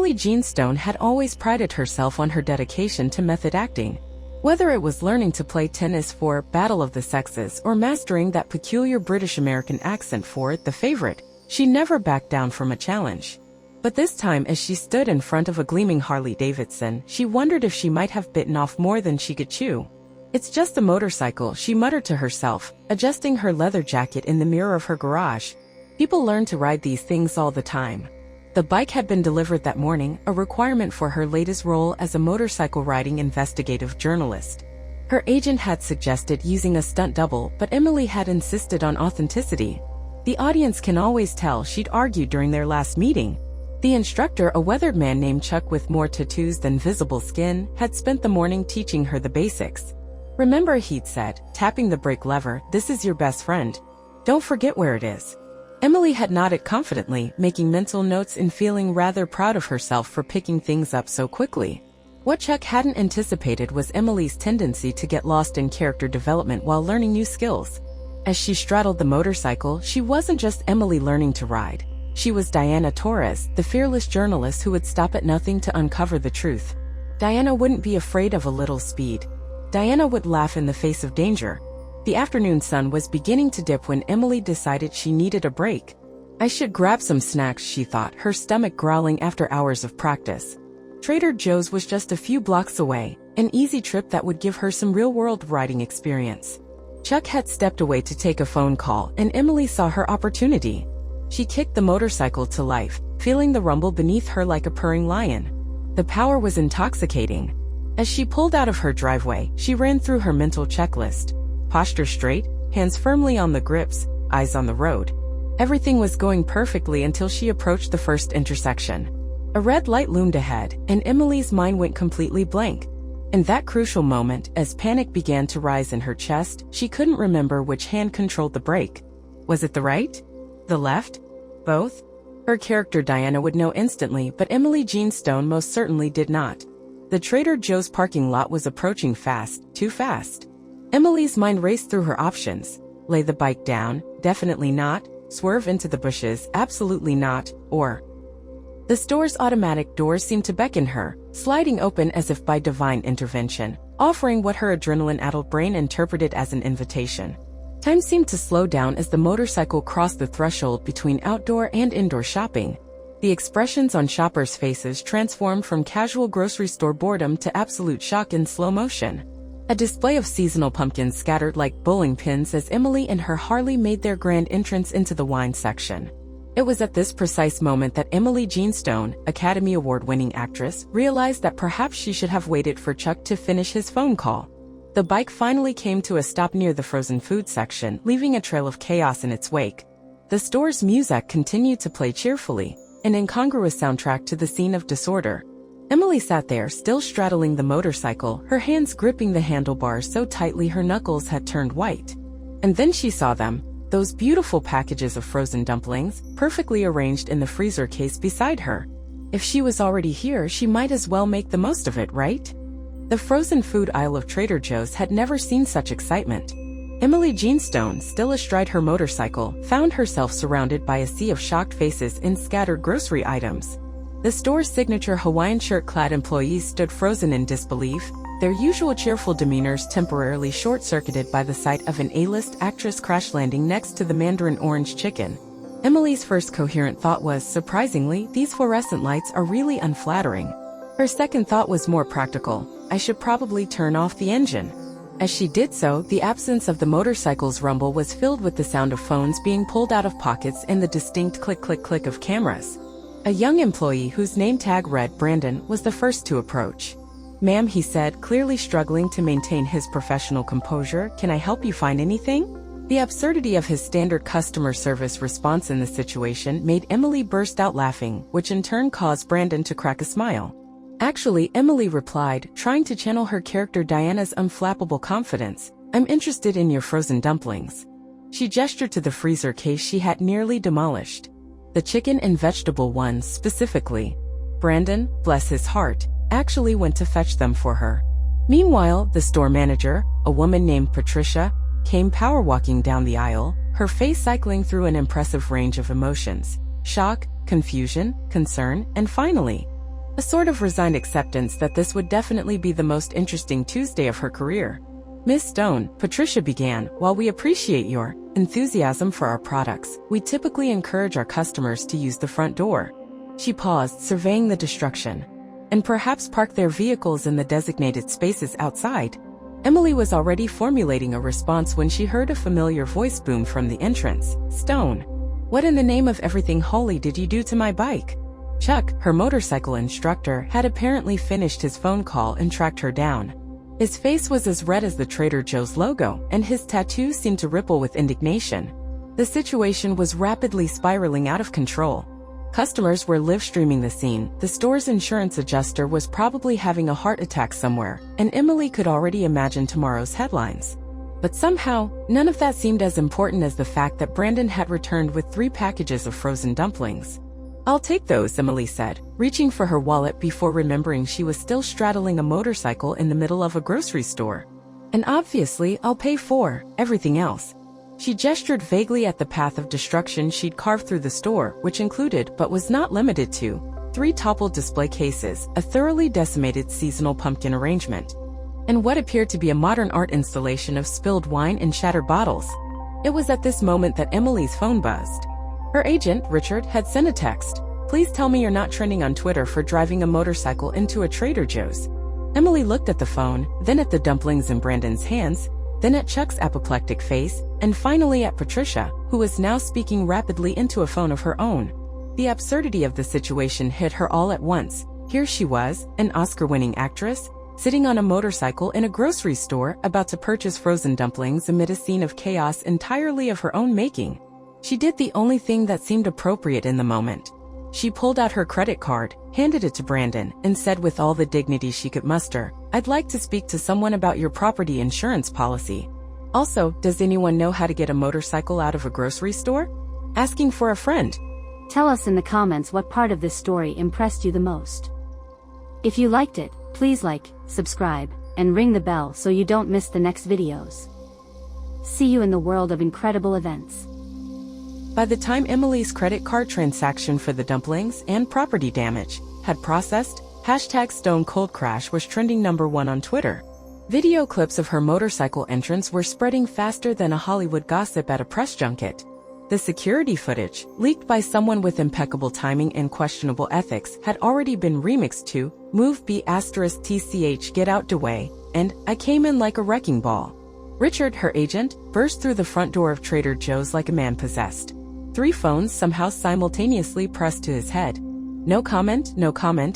Emily Jean Stone had always prided herself on her dedication to method acting. Whether it was learning to play tennis for Battle of the Sexes or mastering that peculiar British-American accent for The Favorite, she never backed down from a challenge. But this time, as she stood in front of a gleaming Harley-Davidson, she wondered if she might have bitten off more than she could chew. "It's just a motorcycle," she muttered to herself, adjusting her leather jacket in the mirror of her garage. People learn to ride these things all the time. The bike had been delivered that morning, a requirement for her latest role as a motorcycle riding investigative journalist. Her agent had suggested using a stunt double, but Emily had insisted on authenticity. The audience can always tell, she'd argued during their last meeting. The instructor, a weathered man named Chuck with more tattoos than visible skin, had spent the morning teaching her the basics. "Remember," he'd said, tapping the brake lever, "this is your best friend. Don't forget where it is." Emily had nodded confidently, making mental notes and feeling rather proud of herself for picking things up so quickly. What Chuck hadn't anticipated was Emily's tendency to get lost in character development while learning new skills. As she straddled the motorcycle, she wasn't just Emily learning to ride. She was Diana Torres, the fearless journalist who would stop at nothing to uncover the truth. Diana wouldn't be afraid of a little speed. Diana would laugh in the face of danger. The afternoon sun was beginning to dip when Emily decided she needed a break. "I should grab some snacks," she thought, her stomach growling after hours of practice. Trader Joe's was just a few blocks away, an easy trip that would give her some real-world riding experience. Chuck had stepped away to take a phone call, and Emily saw her opportunity. She kicked the motorcycle to life, feeling the rumble beneath her like a purring lion. The power was intoxicating. As she pulled out of her driveway, she ran through her mental checklist. Posture straight, hands firmly on the grips, eyes on the road. Everything was going perfectly until she approached the first intersection. A red light loomed ahead, and Emily's mind went completely blank. In that crucial moment, as panic began to rise in her chest, she couldn't remember which hand controlled the brake. Was it the right? The left? Both? Her character Diana would know instantly, but Emily Jean Stone most certainly did not. The Trader Joe's parking lot was approaching fast, too fast. Emily's mind raced through her options. Lay the bike down, definitely not. Swerve into the bushes, absolutely not. Or the store's automatic doors seemed to beckon her, sliding open as if by divine intervention, offering what her adrenaline-addled brain interpreted as an invitation. Time seemed to slow down as the motorcycle crossed the threshold between outdoor and indoor shopping. The expressions on shoppers' faces transformed from casual grocery store boredom to absolute shock in slow motion. A display of seasonal pumpkins scattered like bowling pins as Emily and her Harley made their grand entrance into the wine section. It was at this precise moment that Emily Jean Stone, Academy Award-winning actress, realized that perhaps she should have waited for Chuck to finish his phone call. The bike finally came to a stop near the frozen food section, leaving a trail of chaos in its wake. The store's music continued to play cheerfully, an incongruous soundtrack to the scene of disorder. Emily sat there, still straddling the motorcycle, her hands gripping the handlebars so tightly her knuckles had turned white. And then she saw them, those beautiful packages of frozen dumplings, perfectly arranged in the freezer case beside her. If she was already here, she might as well make the most of it, right? The frozen food aisle of Trader Joe's had never seen such excitement. Emily Jean Stone, still astride her motorcycle, found herself surrounded by a sea of shocked faces and scattered grocery items. The store's signature Hawaiian shirt-clad employees stood frozen in disbelief, their usual cheerful demeanors temporarily short-circuited by the sight of an A-list actress crash-landing next to the Mandarin Orange chicken. Emily's first coherent thought was, surprisingly, these fluorescent lights are really unflattering. Her second thought was more practical. I should probably turn off the engine. As she did so, the absence of the motorcycle's rumble was filled with the sound of phones being pulled out of pockets and the distinct click-click-click of cameras. A young employee whose name tag read Brandon was the first to approach. "Ma'am," he said, clearly struggling to maintain his professional composure, "can I help you find anything?" The absurdity of his standard customer service response in the situation made Emily burst out laughing, which in turn caused Brandon to crack a smile. "Actually," Emily replied, trying to channel her character Diana's unflappable confidence, "I'm interested in your frozen dumplings." She gestured to the freezer case she had nearly demolished. The chicken and vegetable ones, specifically. Brandon, bless his heart, actually went to fetch them for her. Meanwhile, the store manager, a woman named Patricia, came power-walking down the aisle, her face cycling through an impressive range of emotions: shock, confusion, concern, and finally, a sort of resigned acceptance that this would definitely be the most interesting Tuesday of her career. "Miss Stone," Patricia began, "while we appreciate your enthusiasm for our products, we typically encourage our customers to use the front door." She paused, surveying the destruction, "and perhaps park their vehicles in the designated spaces outside." Emily was already formulating a response when she heard a familiar voice boom from the entrance. "Stone, what in the name of everything holy did you do to my bike?" Chuck, her motorcycle instructor, had apparently finished his phone call and tracked her down. His face was as red as the Trader Joe's logo, and his tattoo seemed to ripple with indignation. The situation was rapidly spiraling out of control. Customers were live-streaming the scene, the store's insurance adjuster was probably having a heart attack somewhere, and Emily could already imagine tomorrow's headlines. But somehow, none of that seemed as important as the fact that Brandon had returned with 3 packages of frozen dumplings. "I'll take those," Emily said, reaching for her wallet before remembering she was still straddling a motorcycle in the middle of a grocery store. "And obviously, I'll pay for everything else." She gestured vaguely at the path of destruction she'd carved through the store, which included, but was not limited to, 3 toppled display cases, a thoroughly decimated seasonal pumpkin arrangement, and what appeared to be a modern art installation of spilled wine and shattered bottles. It was at this moment that Emily's phone buzzed. Her agent, Richard, had sent a text. "Please tell me you're not trending on Twitter for driving a motorcycle into a Trader Joe's." Emily looked at the phone, then at the dumplings in Brandon's hands, then at Chuck's apoplectic face, and finally at Patricia, who was now speaking rapidly into a phone of her own. The absurdity of the situation hit her all at once. Here she was, an Oscar-winning actress, sitting on a motorcycle in a grocery store about to purchase frozen dumplings amid a scene of chaos entirely of her own making. She did the only thing that seemed appropriate in the moment. She pulled out her credit card, handed it to Brandon, and said with all the dignity she could muster, "I'd like to speak to someone about your property insurance policy. Also, does anyone know how to get a motorcycle out of a grocery store?" Asking for a friend. Tell us in the comments what part of this story impressed you the most. If you liked it, please like, subscribe, and ring the bell so you don't miss the next videos. See you in the world of incredible events. By the time Emily's credit card transaction for the dumplings and property damage had processed, #StoneColdCrash was trending #1 on Twitter. Video clips of her motorcycle entrance were spreading faster than a Hollywood gossip at a press junket. The security footage, leaked by someone with impeccable timing and questionable ethics, had already been remixed to "Move B*TCH Get Out the Way" and "I Came In Like a Wrecking Ball." Richard, her agent, burst through the front door of Trader Joe's like a man possessed. 3 phones somehow simultaneously pressed to his head. "No comment,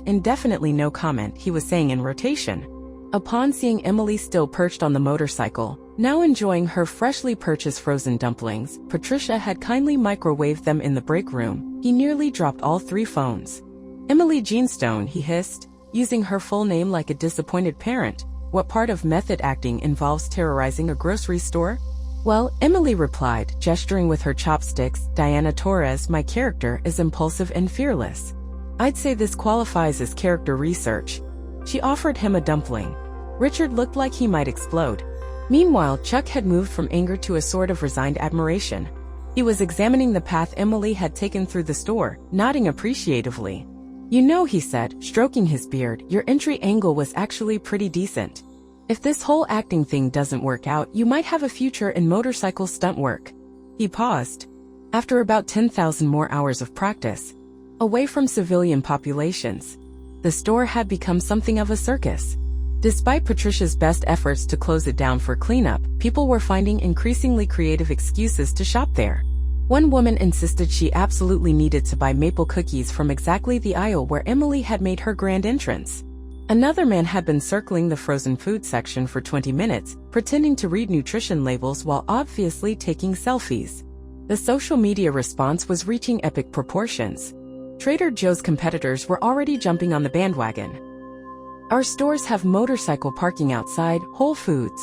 indefinitely no comment," he was saying in rotation. Upon seeing Emily still perched on the motorcycle, now enjoying her freshly purchased frozen dumplings, Patricia had kindly microwaved them in the break room. He nearly dropped all 3 phones. "Emily Jean Stone," he hissed, using her full name like a disappointed parent. "What part of method acting involves terrorizing a grocery store?" "Well," Emily replied, gesturing with her chopsticks, "Diana Torres, my character, is impulsive and fearless. I'd say this qualifies as character research." She offered him a dumpling. Richard looked like he might explode. Meanwhile, Chuck had moved from anger to a sort of resigned admiration. He was examining the path Emily had taken through the store, nodding appreciatively. "You know," he said, stroking his beard, "your entry angle was actually pretty decent. If this whole acting thing doesn't work out, you might have a future in motorcycle stunt work." He paused. After about 10,000 more hours of practice, away from civilian populations, the store had become something of a circus. Despite Patricia's best efforts to close it down for cleanup, people were finding increasingly creative excuses to shop there. One woman insisted she absolutely needed to buy maple cookies from exactly the aisle where Emily had made her grand entrance. Another man had been circling the frozen food section for 20 minutes, pretending to read nutrition labels while obviously taking selfies. The social media response was reaching epic proportions. Trader Joe's competitors were already jumping on the bandwagon. "Our stores have motorcycle parking outside Whole Foods.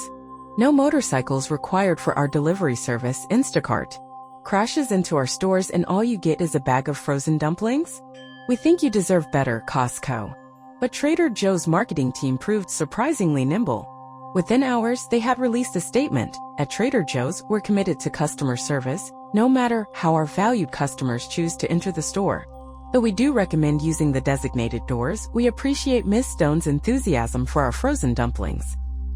No motorcycles required for our delivery service, Instacart. Crashes into our stores and all you get is a bag of frozen dumplings? We think you deserve better, Costco." But Trader Joe's marketing team proved surprisingly nimble. Within hours, they had released a statement. "At Trader Joe's, we're committed to customer service, no matter how our valued customers choose to enter the store." Though we do recommend using the designated doors, we appreciate Miss Stone's enthusiasm for our frozen dumplings.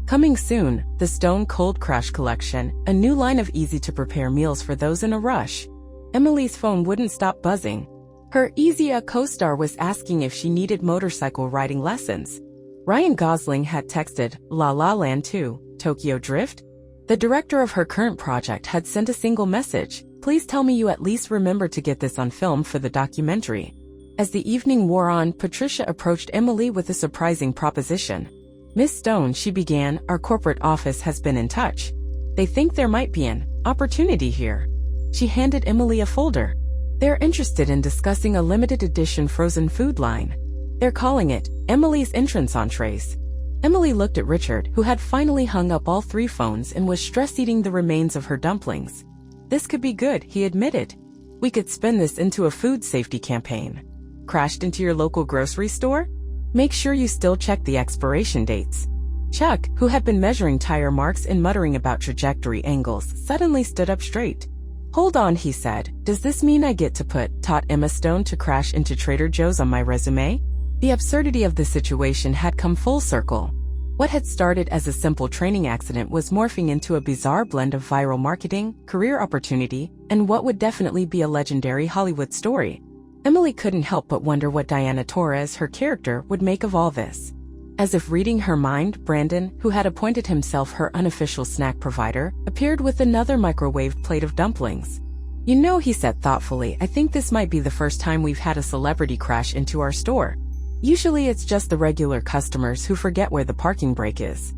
Coming soon, the Stone Cold Crash Collection, a new line of easy-to-prepare meals for those in a rush. Emily's phone wouldn't stop buzzing. Her Easy-A co-star was asking if she needed motorcycle riding lessons. Ryan Gosling had texted, La La Land 2, Tokyo Drift? The director of her current project had sent a single message, please tell me you at least remember to get this on film for the documentary. As the evening wore on, Patricia approached Emily with a surprising proposition. Miss Stone, she began, our corporate office has been in touch. They think there might be an opportunity here. She handed Emily a folder. They're interested in discussing a limited edition frozen food line. They're calling it Emily's Entrance Entrees. Emily looked at Richard, who had finally hung up all 3 phones and was stress-eating the remains of her dumplings. This could be good, he admitted. We could spin this into a food safety campaign. Crashed into your local grocery store? Make sure you still check the expiration dates. Chuck, who had been measuring tire marks and muttering about trajectory angles, suddenly stood up straight. Hold on, he said. Does this mean I get to taught Emma Stone to crash into Trader Joe's on my resume? The absurdity of the situation had come full circle. What had started as a simple training accident was morphing into a bizarre blend of viral marketing, career opportunity, and what would definitely be a legendary Hollywood story. Emily couldn't help but wonder what Diana Torres, her character, would make of all this. As if reading her mind, Brandon, who had appointed himself her unofficial snack provider, appeared with another microwaved plate of dumplings. You know, he said thoughtfully, I think this might be the first time we've had a celebrity crash into our store. Usually it's just the regular customers who forget where the parking brake is.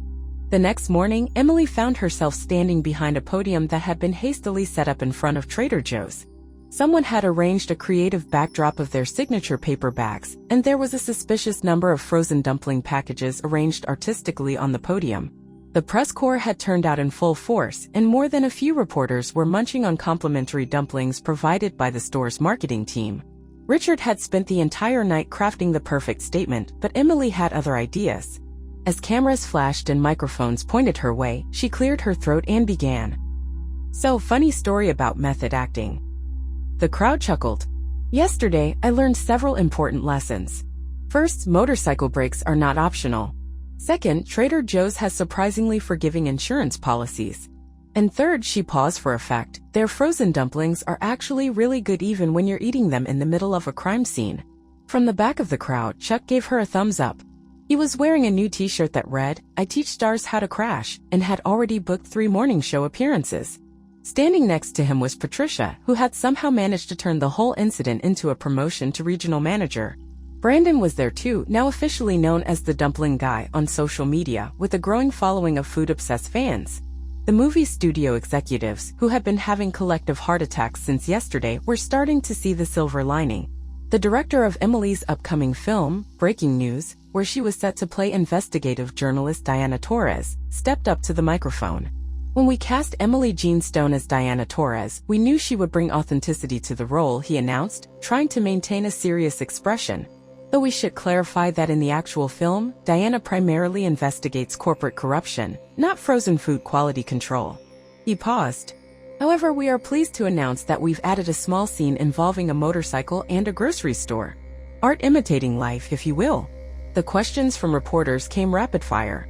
The next morning, Emily found herself standing behind a podium that had been hastily set up in front of Trader Joe's. Someone had arranged a creative backdrop of their signature paper bags, and there was a suspicious number of frozen dumpling packages arranged artistically on the podium. The press corps had turned out in full force, and more than a few reporters were munching on complimentary dumplings provided by the store's marketing team. Richard had spent the entire night crafting the perfect statement, but Emily had other ideas. As cameras flashed and microphones pointed her way, she cleared her throat and began. So, funny story about method acting. The crowd chuckled. Yesterday, I learned several important lessons. First, motorcycle brakes are not optional. Second, Trader Joe's has surprisingly forgiving insurance policies. And third, she paused for effect, their frozen dumplings are actually really good even when you're eating them in the middle of a crime scene. From the back of the crowd, Chuck gave her a thumbs up. He was wearing a new t-shirt that read, I teach stars how to crash, and had already booked 3 morning show appearances. Standing next to him was Patricia, who had somehow managed to turn the whole incident into a promotion to regional manager. Brandon was there too, now officially known as the Dumpling Guy on social media, with a growing following of food-obsessed fans. The movie studio executives, who had been having collective heart attacks since yesterday, were starting to see the silver lining. The director of Emily's upcoming film, Breaking News, where she was set to play investigative journalist Diana Torres, stepped up to the microphone. When we cast Emily Jean Stone as Diana Torres, we knew she would bring authenticity to the role, he announced, trying to maintain a serious expression. Though we should clarify that in the actual film, Diana primarily investigates corporate corruption, not frozen food quality control. He paused. However, we are pleased to announce that we've added a small scene involving a motorcycle and a grocery store. Art imitating life, if you will. The questions from reporters came rapid fire.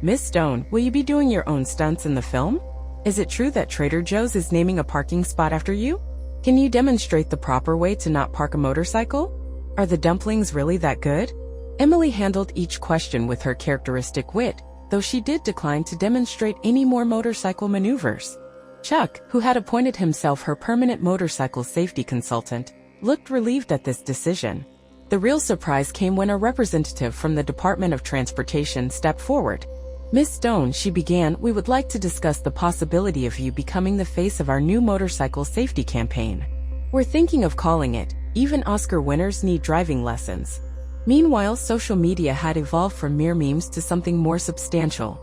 Miss Stone, will you be doing your own stunts in the film? Is it true that Trader Joe's is naming a parking spot after you? Can you demonstrate the proper way to not park a motorcycle? Are the dumplings really that good? Emily handled each question with her characteristic wit, though she did decline to demonstrate any more motorcycle maneuvers. Chuck, who had appointed himself her permanent motorcycle safety consultant, looked relieved at this decision. The real surprise came when a representative from the Department of Transportation stepped forward. Miss Stone, she began, we would like to discuss the possibility of you becoming the face of our new motorcycle safety campaign. We're thinking of calling it, Even Oscar Winners Need Driving Lessons. Meanwhile, social media had evolved from mere memes to something more substantial.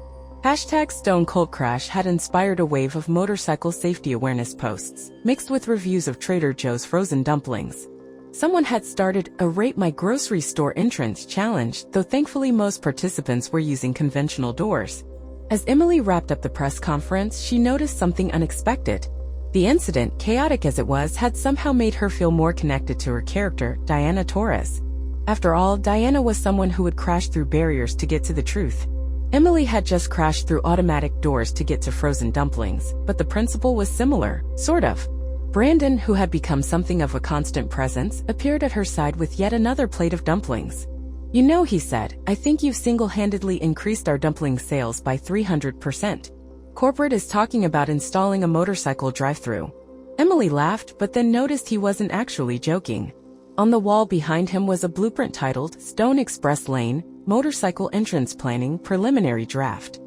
#Stone Cold Crash had inspired a wave of motorcycle safety awareness posts, mixed with reviews of Trader Joe's frozen dumplings. Someone had started a Rate My Grocery Store Entrance challenge, though thankfully most participants were using conventional doors. As Emily wrapped up the press conference, she noticed something unexpected. The incident, chaotic as it was, had somehow made her feel more connected to her character, Diana Torres. After all, Diana was someone who would crash through barriers to get to the truth. Emily had just crashed through automatic doors to get to frozen dumplings, but the principle was similar, sort of. Brandon, who had become something of a constant presence, appeared at her side with yet another plate of dumplings. "You know," he said, "I think you've single-handedly increased our dumpling sales by 300%. Corporate is talking about installing a motorcycle drive-thru." Emily laughed, but then noticed he wasn't actually joking. On the wall behind him was a blueprint titled Stone Express Lane, Motorcycle Entrance Planning Preliminary Draft.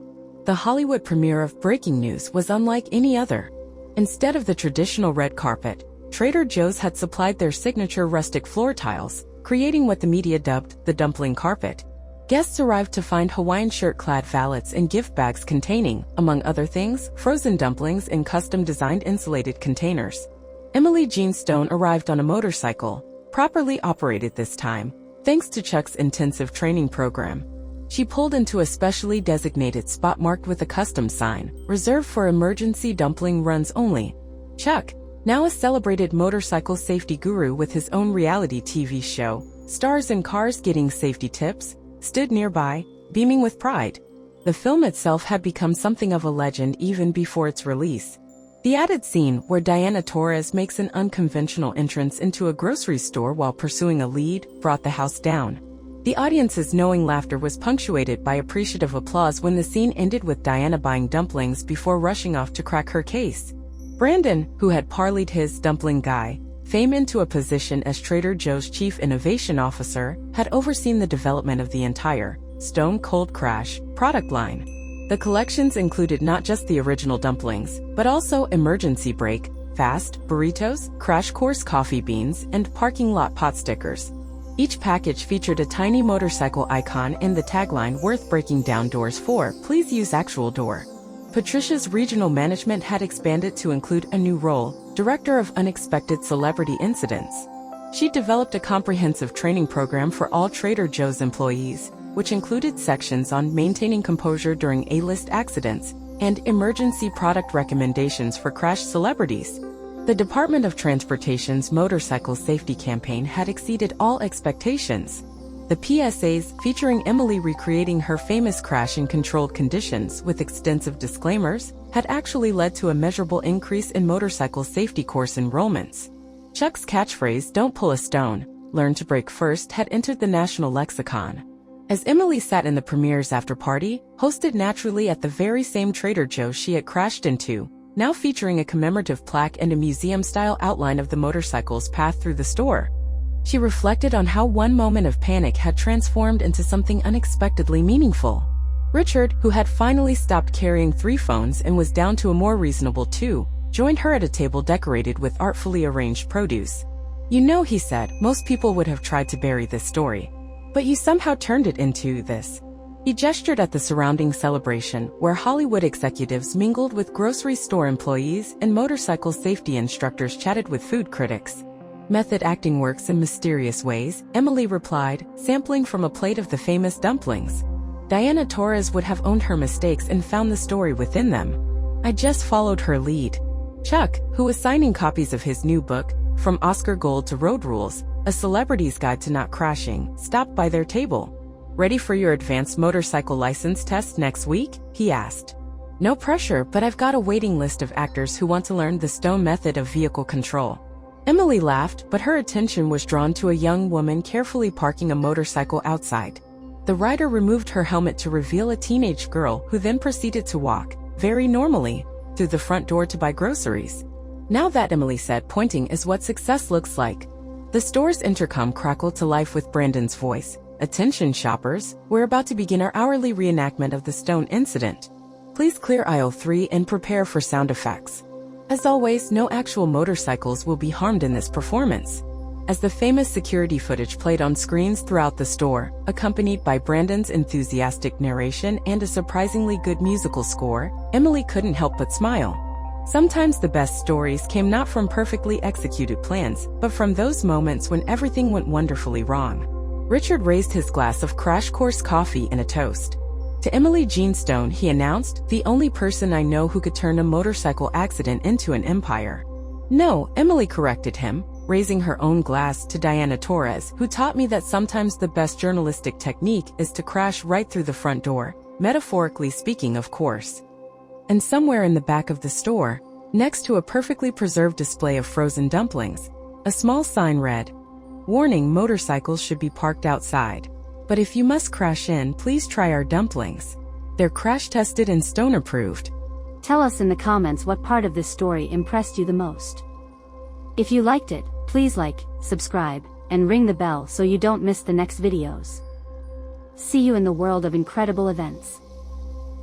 The Hollywood premiere of Breaking News was unlike any other. Instead of the traditional red carpet, Trader Joe's had supplied their signature rustic floor tiles, creating what the media dubbed the dumpling carpet. Guests arrived to find Hawaiian shirt-clad valets and gift bags containing, among other things, frozen dumplings in custom-designed insulated containers. Emily Jean Stone arrived on a motorcycle, properly operated this time, thanks to Chuck's intensive training program. She pulled into a specially designated spot marked with a custom sign, reserved for emergency dumpling runs only. Chuck, now a celebrated motorcycle safety guru with his own reality TV show, Stars in Cars Getting Safety Tips, stood nearby, beaming with pride. The film itself had become something of a legend even before its release. The added scene, where Diana Torres makes an unconventional entrance into a grocery store while pursuing a lead, brought the house down. The audience's knowing laughter was punctuated by appreciative applause when the scene ended with Diana buying dumplings before rushing off to crack her case. Brandon, who had parlayed his dumpling guy fame into a position as Trader Joe's Chief Innovation Officer, had overseen the development of the entire Stone Cold Crash product line. The collections included not just the original dumplings, but also emergency brake, fast burritos, crash course coffee beans, and parking lot pot stickers. Each package featured a tiny motorcycle icon and the tagline "Worth breaking down doors for, please use actual door." Patricia's regional management had expanded to include a new role, Director of Unexpected Celebrity Incidents. She developed a comprehensive training program for all Trader Joe's employees, which included sections on maintaining composure during A-list accidents and emergency product recommendations for crashed celebrities. The Department of Transportation's motorcycle safety campaign had exceeded all expectations. The PSAs, featuring Emily recreating her famous crash in controlled conditions with extensive disclaimers, had actually led to a measurable increase in motorcycle safety course enrollments. Chuck's catchphrase, "Don't pull a stone, learn to brake first," had entered the national lexicon. As Emily sat in the premiere's after-party, hosted naturally at the very same Trader Joe's she had crashed into, now featuring a commemorative plaque and a museum-style outline of the motorcycle's path through the store, she reflected on how one moment of panic had transformed into something unexpectedly meaningful. Richard, who had finally stopped carrying 3 phones and was down to a more reasonable 2, joined her at a table decorated with artfully arranged produce. "You know," he said, "most people would have tried to bury this story. But you somehow turned it into this." He gestured at the surrounding celebration, where Hollywood executives mingled with grocery store employees and motorcycle safety instructors chatted with food critics. "Method acting works in mysterious ways," Emily replied, sampling from a plate of the famous dumplings. Diana Torres would have owned her mistakes and found the story within them. "I just followed her lead." Chuck, who was signing copies of his new book, From Oscar Gold to Road Rules, A Celebrity's Guide to Not Crashing, stopped by their table. "Ready for your advanced motorcycle license test next week?" he asked. "No pressure, but I've got a waiting list of actors who want to learn the Stone method of vehicle control." Emily laughed, but her attention was drawn to a young woman carefully parking a motorcycle outside. The rider removed her helmet to reveal a teenage girl who then proceeded to walk, very normally, through the front door to buy groceries. "Now that," Emily said, pointing, "is what success looks like." The store's intercom crackled to life with Brandon's voice. "Attention shoppers, we're about to begin our hourly reenactment of the Stone incident. Please clear aisle 3 and prepare for sound effects." As always, no actual motorcycles will be harmed in this performance. As the famous security footage played on screens throughout the store, accompanied by Brandon's enthusiastic narration and a surprisingly good musical score, Emily couldn't help but smile. Sometimes the best stories came not from perfectly executed plans, but from those moments when everything went wonderfully wrong. Richard raised his glass of Crash Course coffee in a toast. To Emily Jean Stone, he announced, "The only person I know who could turn a motorcycle accident into an empire." "No," Emily corrected him, raising her own glass to Diana Torres, who taught me that sometimes the best journalistic technique is to crash right through the front door, metaphorically speaking, of course. And somewhere in the back of the store, next to a perfectly preserved display of frozen dumplings, a small sign read, "Warning, motorcycles should be parked outside. But if you must crash in, please try our dumplings. They're crash-tested and Stoner-approved." Tell us in the comments what part of this story impressed you the most. If you liked it, please like, subscribe, and ring the bell so you don't miss the next videos. See you in the world of incredible events.